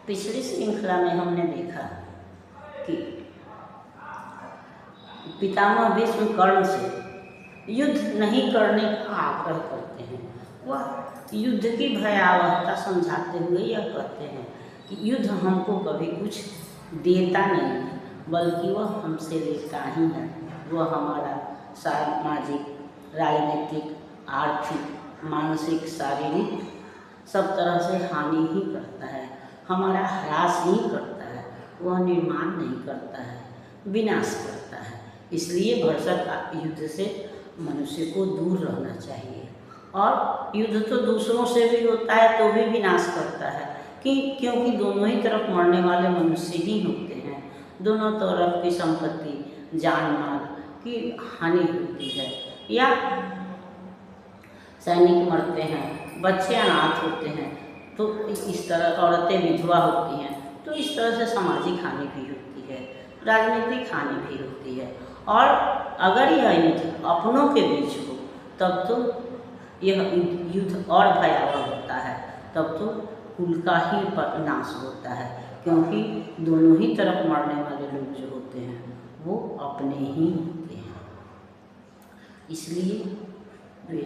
पिछली श्रृंखला में हमने देखा कि पितामह भीष्म कर्ण से युद्ध नहीं करने का आग्रह करते हैं। वह युद्ध की भयावहता समझाते हुए यह कहते हैं कि युद्ध हमको कभी कुछ देता नहीं है, बल्कि वह हमसे लेता ही है। वह हमारा सामाजिक, राजनीतिक, आर्थिक, मानसिक, शारीरिक सब तरह से हानि ही करता है, हमारा ह्रास ही करता है। वह निर्माण नहीं करता है, विनाश करता है। इसलिए भरसक युद्ध से मनुष्य को दूर रहना चाहिए। और युद्ध तो दूसरों से भी होता है तो भी विनाश करता है, क्योंकि दोनों ही तरफ मरने वाले मनुष्य ही होते हैं। दोनों तरफ की संपत्ति, जान माल की हानि होती है, या सैनिक मरते हैं, बच्चे अनाथ होते हैं, तो इस तरह औरतें विधवा होती हैं, तो इस तरह से सामाजिक हानि भी होती है, राजनीतिक हानि भी होती है। और अगर यह युद्ध अपनों के बीच हो तब तो यह युद्ध और भयावह होता है, तब तो कुल का ही नाश होता है, क्योंकि दोनों ही तरफ मरने वाले लोग जो होते हैं वो अपने ही होते हैं। इसलिए वे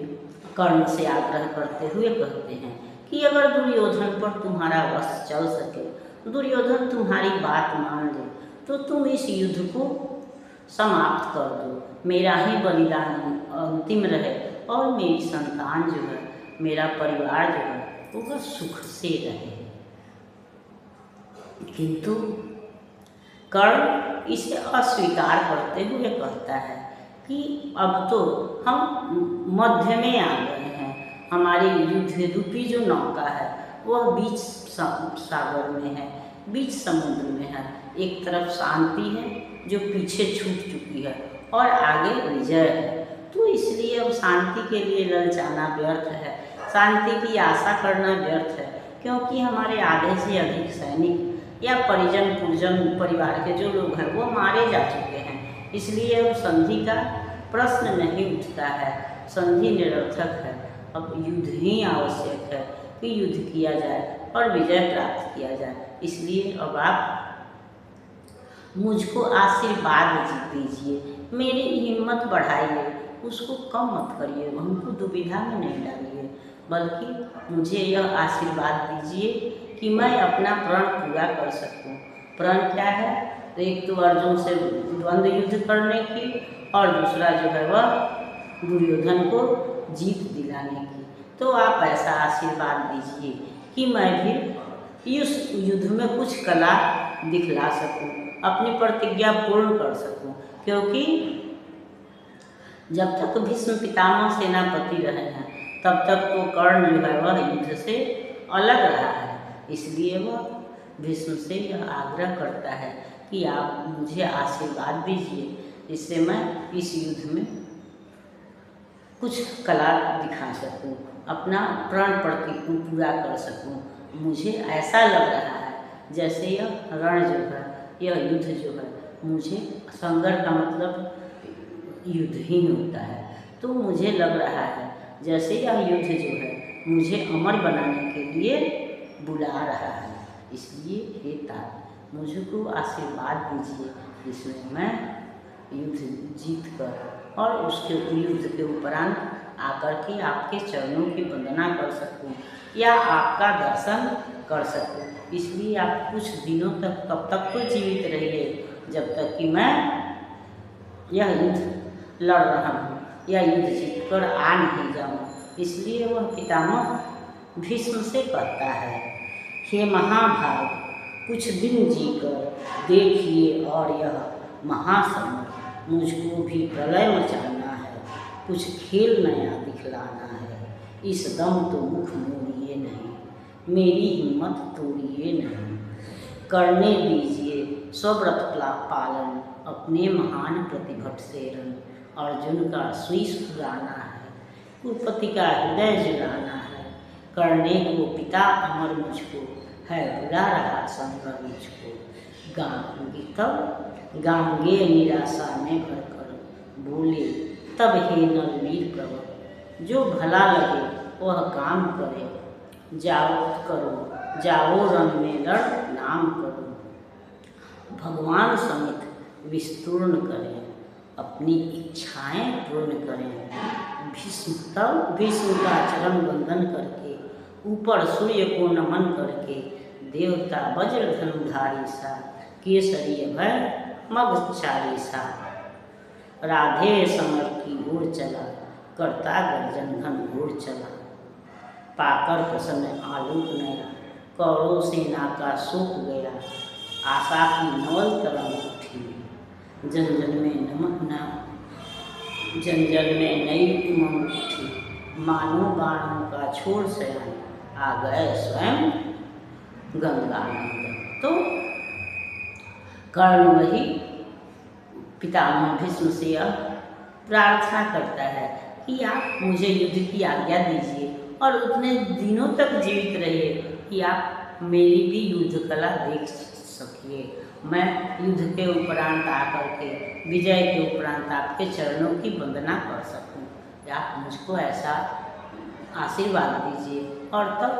कर्ण से आग्रह करते हुए कहते हैं कि अगर दुर्योधन पर तुम्हारा वश चल सके, दुर्योधन तुम्हारी बात मान ले, तो तुम इस युद्ध को समाप्त कर दो। मेरा ही बलिदान अंतिम रहे और मेरी संतान जो है, मेरा परिवार जो है, वो सुख से रहे। किंतु कर्ण इसे अस्वीकार करते हुए कहता है कि अब तो हम मध्य में आ गए हैं। हमारी युद्ध रूपी जो नौका है वह बीच सागर में है, बीच समुद्र में है। एक तरफ शांति है जो पीछे छूट चुकी है और आगे विजय है। तो इसलिए अब शांति के लिए ललचाना व्यर्थ है, शांति की आशा करना व्यर्थ है, क्योंकि हमारे आधे से अधिक सैनिक या परिजन पुरजन परिवार के जो लोग हैं वो मारे जा चुके हैं। इसलिए अब संधि का प्रश्न नहीं उठता है, संधि निरर्थक है। अब युद्ध ही आवश्यक है कि युद्ध किया जाए और विजय प्राप्त किया जाए। इसलिए अब आप मुझको आशीर्वाद दीजिए, मेरी हिम्मत बढ़ाइए, उसको कम मत करिए, हमको दुविधा में नहीं डालिए, बल्कि मुझे यह आशीर्वाद दीजिए कि मैं अपना प्रण पूरा कर सकूं। प्रण क्या है? तो एक तो अर्जुन से द्वंद्व युद्ध करने की, और दूसरा जो है वह दुर्योधन को जीत दिलाने की। तो आप ऐसा आशीर्वाद दीजिए कि मैं भी इस युद्ध में कुछ कला दिखला सकूं, अपनी प्रतिज्ञा पूर्ण कर सकूं, क्योंकि जब तक भीष्म पितामह सेनापति रहे हैं तब तक तो कर्ण जो है वह युद्ध से अलग रहा है। इसलिए वह भीष्म से यह आग्रह करता है कि आप मुझे आशीर्वाद दीजिए, जिससे मैं इस युद्ध में कुछ कला दिखा सकूं, अपना प्रण प्रतिज्ञा पूरा कर सकूं। मुझे ऐसा लग रहा है जैसे यह रण जो है, यह युद्ध जो है, मुझे संघर्ष का मतलब युद्ध ही होता है, तो मुझे लग रहा है जैसे यह युद्ध जो है मुझे अमर बनाने के लिए बुला रहा है। इसलिए हे तात, मुझको आशीर्वाद दीजिए जिसमें मैं युद्ध जीत कर और उसके युद्ध के उपरांत आकर के आपके चरणों की वंदना कर सकूं या आपका दर्शन कर सकूं। इसलिए आप कुछ दिनों तक, तब तक तो जीवित रहिए जब तक कि मैं यह युद्ध लड़ रहा हूँ या युद्ध जीत कर आ नहीं जाऊँ। इसलिए वह पितामह भीष्म से कहता है, हे महाभाग, कुछ दिन जीकर देखिए और यह महासमुद्र, मुझको भी प्रलय मचाना है, कुछ खेल नया दिखलाना है। इस दम तो मुख मोड़िए नहीं, मेरी हिम्मत तोड़िए नहीं। करने दीजिए स्वव्रत पालन, अपने महान प्रतिभट से रन। अर्जुन का शीश फुलाना है, कुरुपति का हृदय जुलाना है। करने को पिता अमर मुझको है, बुला रहा शंकर मुझको। तब गांगे निराशा में भरकर, बोले तब हे नरवीर प्रवर, जो भला लगे वह काम करे, जाओ करो, जाओ रण में लड़ नाम करो। भगवान समित विस्तूर्ण करें, अपनी इच्छाएं पूर्ण करें। भीष्म का चरण वंदन करके, ऊपर सूर्य को नमन करके, देवता वज्र धनुधारी सा, केसरी भय मग चालीसा। राधे समर की ओर चला, करता गर्जन घन घोर चला। पाकर प्रसन्न आलोक नया, कौरव सेना का शोक गया। आशा की नवल तरंग उठी, जन जन में नई उमंग उठी। मानो बाणों का छोड़ शयन, आ गए स्वयं गंगानंदन। तो कर्ण वही पितामह भीष्म से यह प्रार्थना करता है कि आप मुझे युद्ध की आज्ञा दीजिए और उतने दिनों तक जीवित रहिए कि आप मेरी भी युद्ध कला देख सकिए। मैं युद्ध के उपरांत आकर के, विजय के उपरांत आपके चरणों की वंदना कर सकूं। आप मुझको ऐसा आशीर्वाद दीजिए। और तब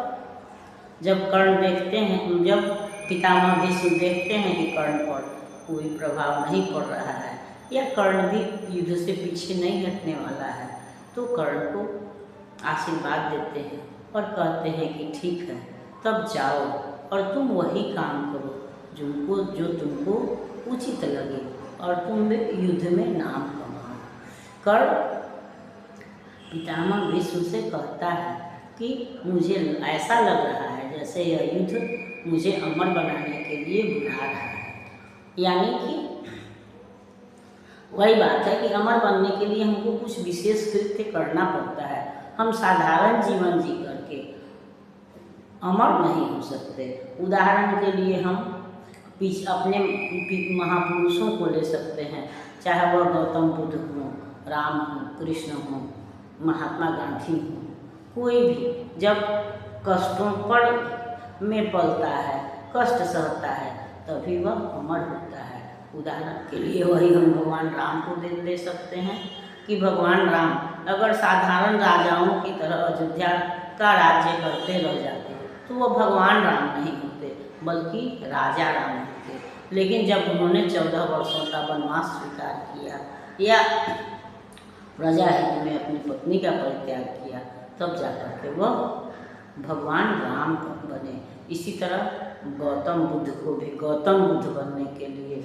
जब कर्ण देखते हैं, जब पितामह भीष्म देखते हैं कि कर्ण पर कोई प्रभाव नहीं पड़ रहा है या कर्ण भी युद्ध से पीछे नहीं हटने वाला है, तो कर्ण को आशीर्वाद देते हैं और कहते हैं कि ठीक है, तब जाओ और तुम वही काम करो जो तुमको उचित लगे और तुम युद्ध में नाम कमाओ। कर्ण पितामह भीष्म से कहता है कि मुझे ऐसा लग रहा है जैसे यह युद्ध मुझे अमर बनाने के लिए बुला रहा है। यानी कि वही बात है कि अमर बनने के लिए हमको कुछ विशेष कृत्य करना पड़ता है। हम साधारण जीवन जी करके अमर नहीं हो सकते। उदाहरण के लिए हम अपने महापुरुषों को ले सकते हैं, चाहे वह गौतम बुद्ध हों, राम हों, कृष्ण हों, महात्मा गांधी हों। कोई भी जब कष्टों पर में पलता है, कष्ट सहता है, तभी वह अमर होता है। उदाहरण के लिए वही हम भगवान राम को दे सकते हैं कि भगवान राम अगर साधारण राजाओं की तरह अयोध्या का राज्य करते रह जाते तो वह भगवान राम नहीं होते, बल्कि राजा राम होते। लेकिन जब उन्होंने 14 वर्षों का वनवास स्वीकार किया या प्रजा हित में अपनी पत्नी का परित्याग किया, तब जाकर के वह भगवान राम बने। इसी तरह गौतम बुद्ध को भी गौतम बुद्ध बनने के लिए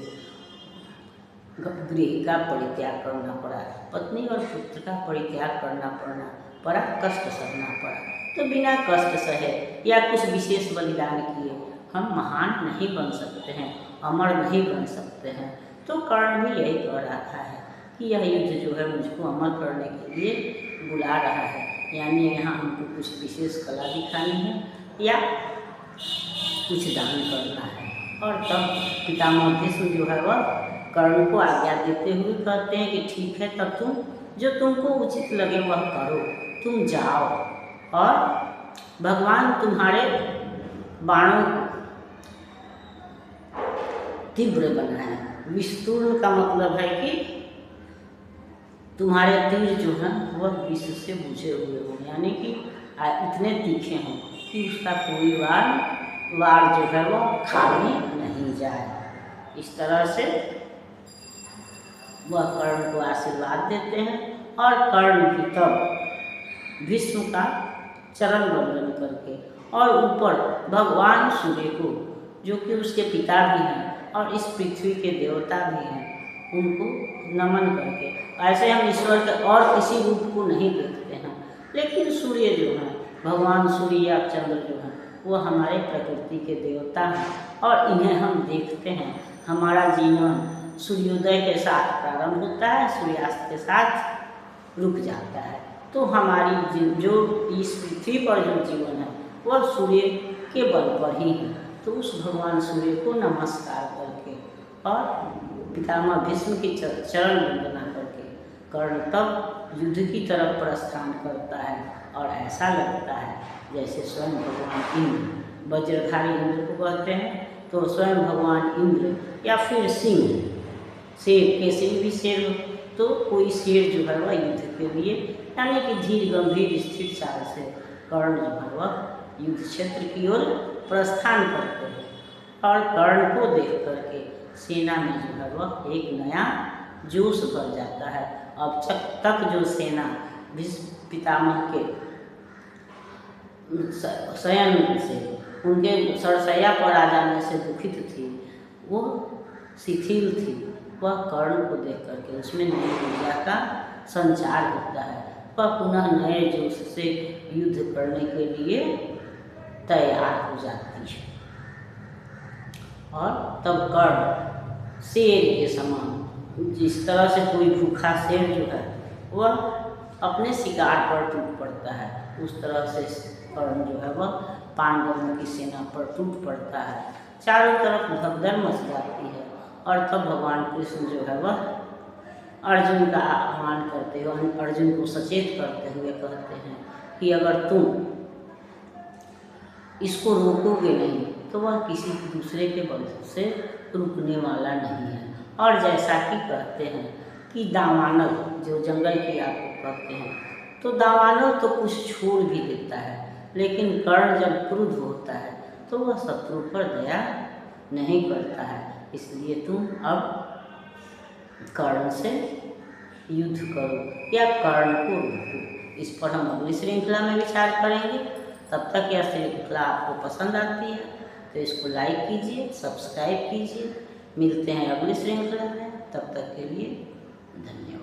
गृह का परित्याग करना पड़ा, पत्नी और पुत्र का परित्याग करना पड़ा, कष्ट सहना पड़ा। तो बिना कष्ट सहे या कुछ विशेष बलिदान किए हम महान नहीं बन सकते हैं, अमर नहीं बन सकते हैं। तो कर्ण भी यही कह रहा है कि यह युद्ध जो है मुझको अमर करने के लिए बुला रहा है। यानी यहाँ हमको कुछ विशेष कला दिखानी है या कुछ दान करना है। और तब पितामह भीष्म जो है वह कर्ण को आज्ञा देते हुए कहते हैं कि ठीक है, तब तुम जो तुमको उचित लगे वह करो, तुम जाओ और भगवान तुम्हारे बाणों को तीव्र बनाए। विस्तूर्ण का मतलब है कि तुम्हारे तीर जो हैं वह विष से बुझे हुए हों, यानी कि इतने तीखे हों कि उसका कोई वार जो है वह खाली नहीं जाए। इस तरह से वह कर्ण को आशीर्वाद देते हैं और कर्ण भी तब भीष्म का चरण वंदन करके और ऊपर भगवान सूर्य को, जो कि उसके पिता भी हैं और इस पृथ्वी के देवता भी हैं, उनको नमन करके, ऐसे हम ईश्वर के और किसी रूप को नहीं देखते हैं, लेकिन सूर्य जो हैं, भगवान सूर्य या चंद्र जो हैं, वो हमारे प्रकृति के देवता हैं और इन्हें हम देखते हैं। हमारा जीवन सूर्योदय के साथ प्रारंभ होता है, सूर्यास्त के साथ रुक जाता है। तो हमारी जो इस पृथ्वी पर जो जीवन है वह सूर्य के बल पर ही है। तो उस भगवान सूर्य को नमस्कार करके और पितामह भीष्म की चरण वंदना करके कर्ण तब युद्ध की तरफ प्रस्थान करता है और ऐसा लगता है जैसे स्वयं भगवान इंद्र, वज्रधारी इंद्र को कहते हैं, तो स्वयं भगवान इंद्र या फिर सिंह, शेर कैसे भी शेर हो, तो कोई शेर जो है वह युद्ध के लिए, यानी कि धीर गंभीर स्थिर चाल से कर्ण जो है वह युद्ध क्षेत्र की ओर प्रस्थान करते हैं। और कर्ण को देख करके सेना में जो है वह एक नया जोश भर जाता है। अब तक जो सेना भीष्म पितामह के शयन से, उनके सरसैया पर आ जाने से दुखित थी, वो शिथिल थी। वह कर्ण को देख करके उसमें नई ऊर्जा का संचार होता है। वह पुनः नए जोश से युद्ध करने के लिए तैयार हो जाती है। और तब कर्ण शेर के समान, जिस तरह से कोई भूखा शेर जो है वह अपने शिकार पर टूट पड़ता है, उस तरह से कर्ण जो है वह पांडवों की सेना पर टूट पड़ता है। चारों तरफ भगदड़ मच जाती है। और तब भगवान कृष्ण जो है वह अर्जुन का आह्वान करते हुए, अर्जुन को सचेत करते हुए कहते हैं कि अगर तुम इसको रोकोगे नहीं तो वह किसी दूसरे के बल से रुकने वाला नहीं है। और जैसा कि कहते हैं कि दावानल, जो जंगल की आग को कहते हैं, तो दावानल तो कुछ छोड़ भी देता है, लेकिन कर्ण जब क्रुद्ध होता है तो वह शत्रु पर दया नहीं करता है। इसलिए तुम अब कर्ण से युद्ध करो या कर्ण को रोको। इस पर हम अगली श्रृंखला में विचार करेंगे। तब तक यह श्रृंखला आपको पसंद आती है तो इसको लाइक कीजिए, सब्सक्राइब कीजिए। मिलते हैं अगली श्रृंखला में, तब तक के लिए धन्यवाद।